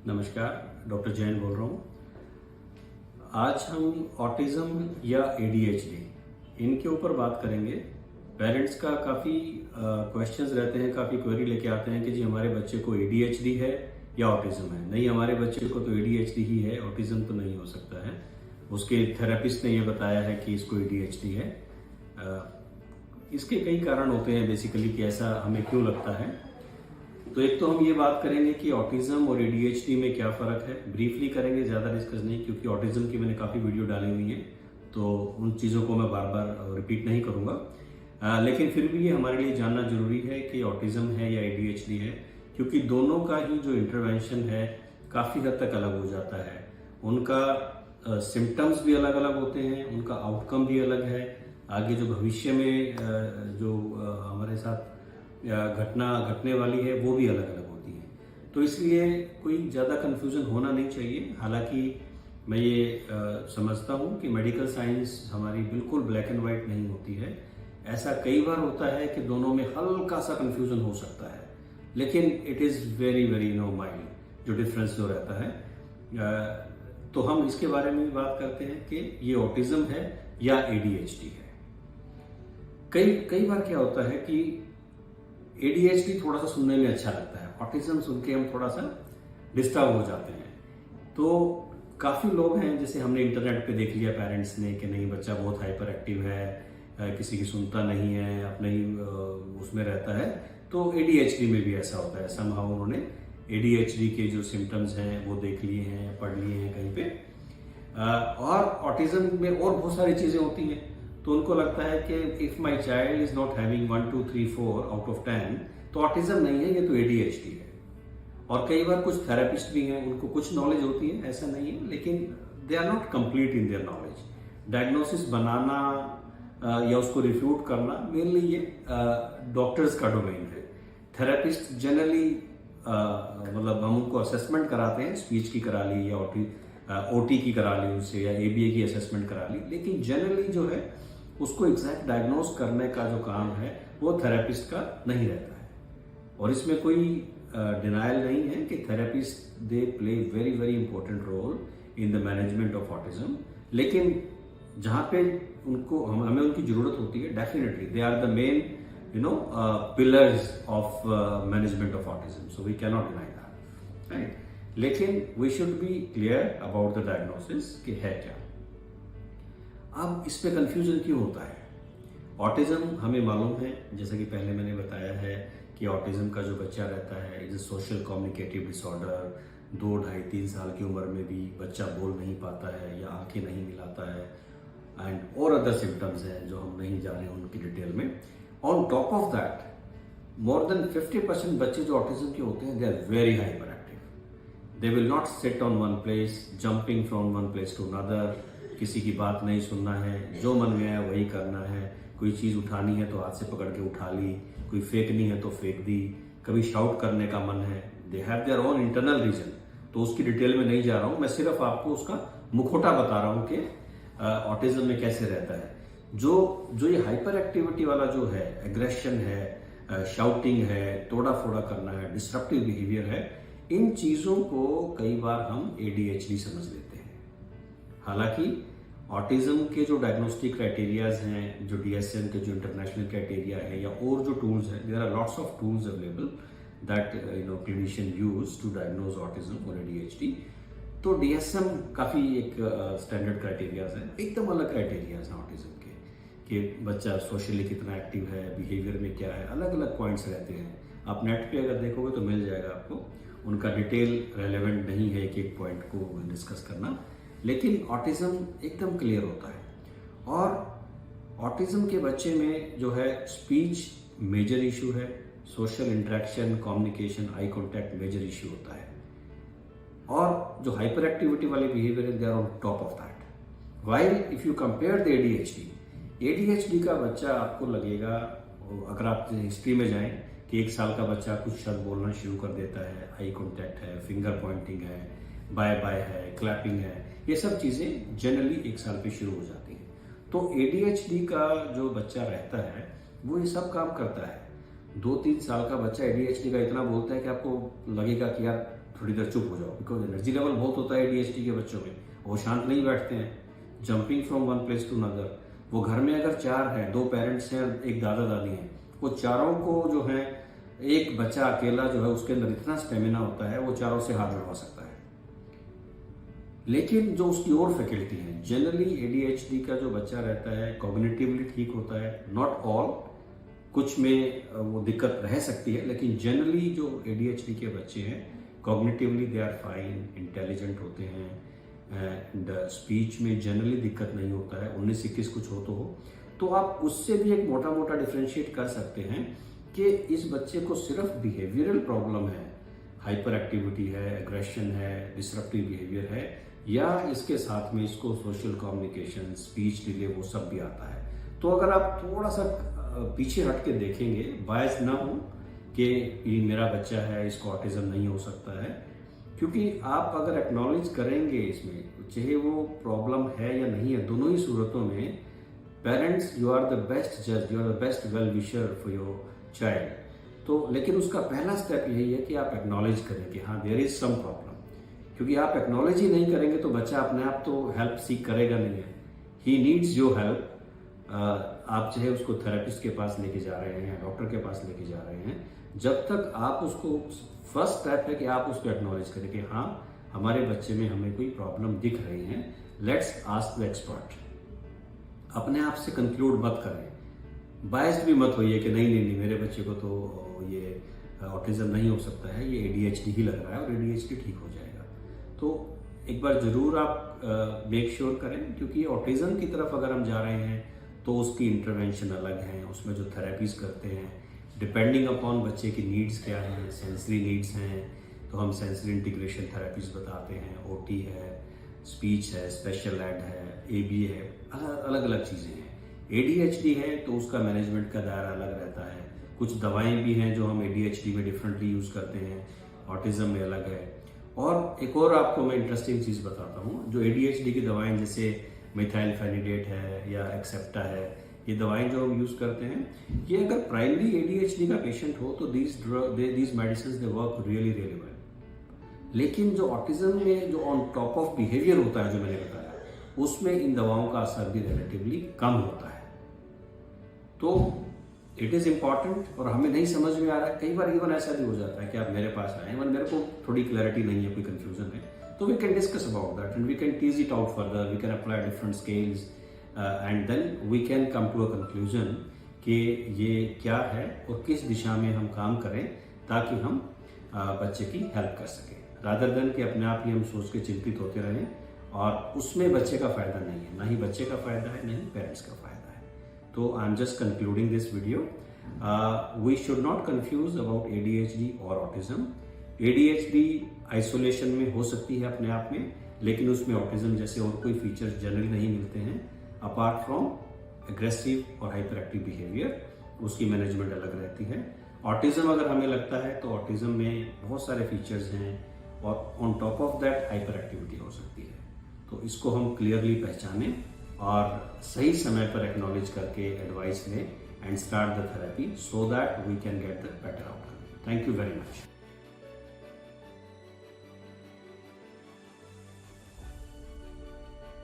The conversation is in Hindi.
नमस्कार, डॉक्टर जैन बोल रहा हूँ। आज हम ऑटिज़म या एडीएचडी इनके ऊपर बात करेंगे। पेरेंट्स का काफ़ी क्वेश्चंस रहते हैं, काफ़ी क्वेरी लेके आते हैं कि जी हमारे बच्चे को एडीएचडी है या ऑटिज़म है। नहीं, हमारे बच्चे को तो एडीएचडी ही है, ऑटिज़म तो नहीं हो सकता है। उसके थेरेपिस्ट ने ये बताया है कि इसको एडीएचडी है। इसके कई कारण होते हैं बेसिकली कि ऐसा हमें क्यों लगता है। तो एक तो हम ये बात करेंगे कि ऑटिज्म और एडीएचडी में क्या फ़र्क है, ब्रीफली करेंगे, ज़्यादा डिस्कस नहीं, क्योंकि ऑटिज्म की मैंने काफ़ी वीडियो डाली हुई हैं, तो उन चीज़ों को मैं बार बार रिपीट नहीं करूँगा। लेकिन फिर भी ये हमारे लिए जानना ज़रूरी है कि ऑटिज्म है या एडीएचडी है, क्योंकि दोनों का ही जो इंटरवेंशन है काफ़ी हद तक अलग हो जाता है। उनका सिम्टम्स भी अलग अलग होते हैं, उनका आउटकम भी अलग है। आगे जो भविष्य में जो हमारे साथ घटना घटने वाली है वो भी अलग अलग होती है। तो इसलिए कोई ज़्यादा कन्फ्यूज़न होना नहीं चाहिए। हालांकि मैं ये समझता हूँ कि मेडिकल साइंस हमारी बिल्कुल ब्लैक एंड वाइट नहीं होती है। ऐसा कई बार होता है कि दोनों में हल्का सा कन्फ्यूज़न हो सकता है, लेकिन it is very very mild जो डिफरेंस जो रहता है। तो हम इसके बारे में भी बात करते हैं कि ये ऑटिज्म है या एडीएचडी है। कई बार क्या होता है कि एडीएचडी थोड़ा सा सुनने में अच्छा लगता है, ऑटिज्म सुन के हम थोड़ा सा डिस्टर्ब हो जाते हैं। तो काफ़ी लोग हैं, जैसे हमने इंटरनेट पे देख लिया पेरेंट्स ने कि नहीं बच्चा बहुत हाइपर एक्टिव है, किसी की सुनता नहीं है, अपने ही उसमें रहता है। तो एडीएचडी में भी ऐसा होता है। समहाउ उन्होंने एडीएचडी के जो सिम्टम्स हैं वो देख लिए हैं, पढ़ लिए हैं कहीं पे। और ऑटिज्म में और बहुत सारी चीज़ें होती हैं, तो उनको लगता है कि if my child is not having 1 2 3 4 out of 10 तो ऑटिज्म नहीं है, ये तो एडीएचडी है। और कई बार कुछ थेरेपिस्ट भी हैं, उनको कुछ नॉलेज होती है, ऐसा नहीं है, लेकिन they are not complete in their knowledge. Diagnosis बनाना या उसको रिफ्यूट करना मेनली ये डॉक्टर्स का डोमेन है। थेरेपिस्ट जनरली मतलब हम उनको असेसमेंट कराते हैं, स्पीच की करा ली या ओटी की करा ली उनसे, या एबीए की असेसमेंट करा ली, लेकिन जनरली जो है उसको एग्जैक्ट डायग्नोस करने का जो काम है वो थेरेपिस्ट का नहीं रहता है। और इसमें कोई डिनायल नहीं है कि therapist they play very very important role in the management of autism. लेकिन जहाँ पे उनको हमें उनकी ज़रूरत होती है, definitely they are the main pillars of management of autism, so we can not deny that, right. लेकिन we should be clear about the diagnosis कि है क्या। अब इस पे कंफ्यूजन क्यों होता है? ऑटिज्म हमें मालूम है, जैसा कि पहले मैंने बताया है कि ऑटिज्म का जो बच्चा रहता है is a social communicative disorder. 2 ढाई 3 साल की उम्र में भी बच्चा बोल नहीं पाता है या आंखें नहीं मिलाता है, एंड और अदर सिम्टम्स हैं जो हम नहीं जाने उनकी डिटेल में। On top of that, more than 50% बच्चे जो ऑटिज्म के होते हैं they are very hyper active. They will not sit on one place, jumping from one place to another. किसी की बात नहीं सुनना है, जो मन में आया वही करना है। कोई चीज़ उठानी है तो हाथ से पकड़ के उठा ली, कोई फेंकनी है तो फेंक दी, कभी शाउट करने का मन है। They have their own internal reason, तो उसकी डिटेल में नहीं जा रहा हूँ, मैं सिर्फ आपको उसका मुखौटा बता रहा हूँ कि ऑटिज्म में कैसे रहता है। जो ये हाइपर एक्टिविटी वाला जो है, एग्रेशन है, शाउटिंग है, तोड़ा फोड़ा करना है, डिस्ट्रप्टिव बिहेवियर है, इन चीज़ों को कई बार हम एडीएचडी समझ लेते हैं। हालांकि ऑटिज्म के जो डायग्नोस्टिक क्राइटेरियाज हैं, जो डीएसएम के जो इंटरनेशनल क्राइटेरिया है, या और जो टूल्स हैं, there are lots of tools available that clinician use to diagnose autism और एडीएचडी। तो डीएसएम काफ़ी एक स्टैंडर्ड क्राइटेरियाज है, एकदम अलग क्राइटेरियाज हैं ऑटिज्म के, कि बच्चा सोशली कितना एक्टिव है, बिहेवियर में क्या है, अलग अलग पॉइंट्स रहते हैं। आप नेट पे अगर देखोगे तो मिल जाएगा आपको, उनका डिटेल रेलेवेंट नहीं है एक एक पॉइंट को डिस्कस करना, लेकिन ऑटिज्म एकदम क्लियर होता है। और ऑटिज्म के बच्चे में जो है स्पीच मेजर इशू है, social interaction, communication, eye contact major issue होता है। और जो हाइपर एक्टिविटी वाले बिहेवियर है they are on top of that. While if you compare the ADHD का बच्चा, आपको लगेगा, अगर आप हिस्ट्री में जाएं, कि 1 साल का बच्चा कुछ शब्द बोलना शुरू कर देता है, आई कांटेक्ट है, फिंगर पॉइंटिंग है, बाय बाय है, क्लैपिंग है, ये सब चीज़ें जनरली 1 साल पे शुरू हो जाती हैं। तो एडीएचडी का जो बच्चा रहता है वो ये सब काम करता है। 2-3 साल का बच्चा एडीएचडी का इतना बोलता है कि आपको लगेगा कि यार थोड़ी देर चुप हो जाओ, बिकॉज एनर्जी लेवल बहुत होता है ADHD के बच्चों में, वो शांत नहीं बैठते हैं, jumping from one place to another. वो घर में अगर 4 हैं, 2 पेरेंट्स हैं, एक दादा दादी हैं, वो चारों को जो है, एक बच्चा अकेला जो है उसके अंदर इतना स्टेमिना होता है, वो चारों से हाथ लड़वा सकता है। लेकिन जो उसकी और फैकल्टी है, जनरली ADHD का जो बच्चा रहता है कॉग्निटिवली ठीक होता है, नॉट ऑल, कुछ में वो दिक्कत रह सकती है, लेकिन जनरली जो ADHD के बच्चे हैं cognitively they are fine, intelligent होते हैं, एंड स्पीच में जनरली दिक्कत नहीं होता है, 19-21 कुछ हो तो आप उससे भी एक मोटा मोटा डिफ्रेंशिएट कर सकते हैं कि इस बच्चे को सिर्फ बिहेवियरल प्रॉब्लम है, हाइपर एक्टिविटी है, एग्रेशन है, डिसरप्टिव बिहेवियर है, या इसके साथ में इसको सोशल कम्युनिकेशन, स्पीच डिले, वो सब भी आता है। तो अगर आप थोड़ा सा पीछे हट के देखेंगे, बायस ना हो कि ये मेरा बच्चा है, इसको ऑटिज्म नहीं हो सकता है, क्योंकि आप अगर एक्नॉलेज करेंगे इसमें, चाहे वो प्रॉब्लम है या नहीं है, दोनों ही सूरतों में parents, you are the best जज, you are the best well wisher for your child. तो लेकिन उसका पहला स्टेप यही है कि आप एक्नॉलेज करें कि हाँ देयर इज सम प्रॉब्लम, क्योंकि आप एक्नॉलेज ही नहीं करेंगे तो बच्चा अपने आप तो हेल्प सीख करेगा नहीं है, ही नीड्स योर हेल्प। आप चाहे उसको थेरेपिस्ट के पास लेके जा रहे हैं, डॉक्टर के पास लेके जा रहे हैं, जब तक आप उसको, फर्स्ट स्टेप है कि आप उसको एक्नॉलेज करें कि हाँ हमारे बच्चे में हमें कोई प्रॉब्लम दिख रही है, लेट्स आस्क द एक्सपर्ट। अपने आप से कंक्लूड मत करें, बायस्ड भी मत होइए कि नहीं मेरे बच्चे को तो ये ऑटिज्म नहीं हो सकता है, ये ADHD ही लग रहा है और ADHD ठीक हो जाएगा। तो एक बार जरूर आप मेक श्योर करें, क्योंकि ऑटिज्म की तरफ अगर हम जा रहे हैं तो उसकी इंटरवेंशन अलग है, उसमें जो थेरेपीज करते हैं डिपेंडिंग अपॉन बच्चे की नीड्स क्या हैं, सेंसरी नीड्स हैं तो हम सेंसरी इंटीग्रेशन थेरेपीज बताते हैं, OT है, स्पीच है, स्पेशल एड है, AB है, अलग अलग चीज़ें हैं। ADHD है तो उसका मैनेजमेंट का दायरा अलग रहता है, कुछ दवाएं भी हैं जो हम ADHD में डिफरेंटली यूज़ करते हैं, ऑटिज्म में अलग है। और एक और आपको मैं इंटरेस्टिंग चीज़ बताता हूँ, जो ADHD की दवाएं जैसे मिथाइलफेनिडेट है या एक्सेप्टा है, ये दवाएं जो हम यूज़ करते हैं, ये अगर प्राइमरी ADHD का पेशेंट हो तो these medicine they work really well. लेकिन जो ऑटिज्म में जो ऑन टॉप ऑफ बिहेवियर होता है, जो मैंने बताया, उसमें इन दवाओं का असर भी रिलेटिवली कम होता है। तो इट इज़ इम्पॉर्टेंट, और हमें नहीं समझ में आ रहा है, कई बार इवन ऐसा भी हो जाता है कि आप मेरे पास आए, इवन मेरे को थोड़ी क्लैरिटी नहीं है, कोई कंफ्यूजन है, तो we can discuss about that and we can tease it out further, we can apply different scales and then we can come to a conclusion कि ये क्या है और किस दिशा में हम काम करें ताकि हम बच्चे की हेल्प कर सकें, रादर देन कि अपने आप ही हम सोच के चिंतित होते रहें और उसमें बच्चे का फायदा नहीं है, ना ही बच्चे का फायदा है, ना ही पेरेंट्स का फायदा है। तो I am just concluding this video, we should not confuse about ADHD और ऑटिज्म। ADHD आइसोलेशन में हो सकती है अपने आप में, लेकिन उसमें ऑटिज्म जैसे और कोई फीचर्स जनरली नहीं मिलते हैं अपार्ट फ्रॉम एग्रेसिव और हाइपर एक्टिव बिहेवियर, उसकी मैनेजमेंट अलग रहती है। ऑटिज्म अगर हमें लगता है तो ऑटिज्म में बहुत सारे फीचर्स हैं और on top of that hyper activity हो सकती है। तो इसको हम क्लियरली पहचानें और सही समय पर एक्नॉलेज करके एडवाइस लें and start the therapy so that we can get the better outcome. Thank you very much.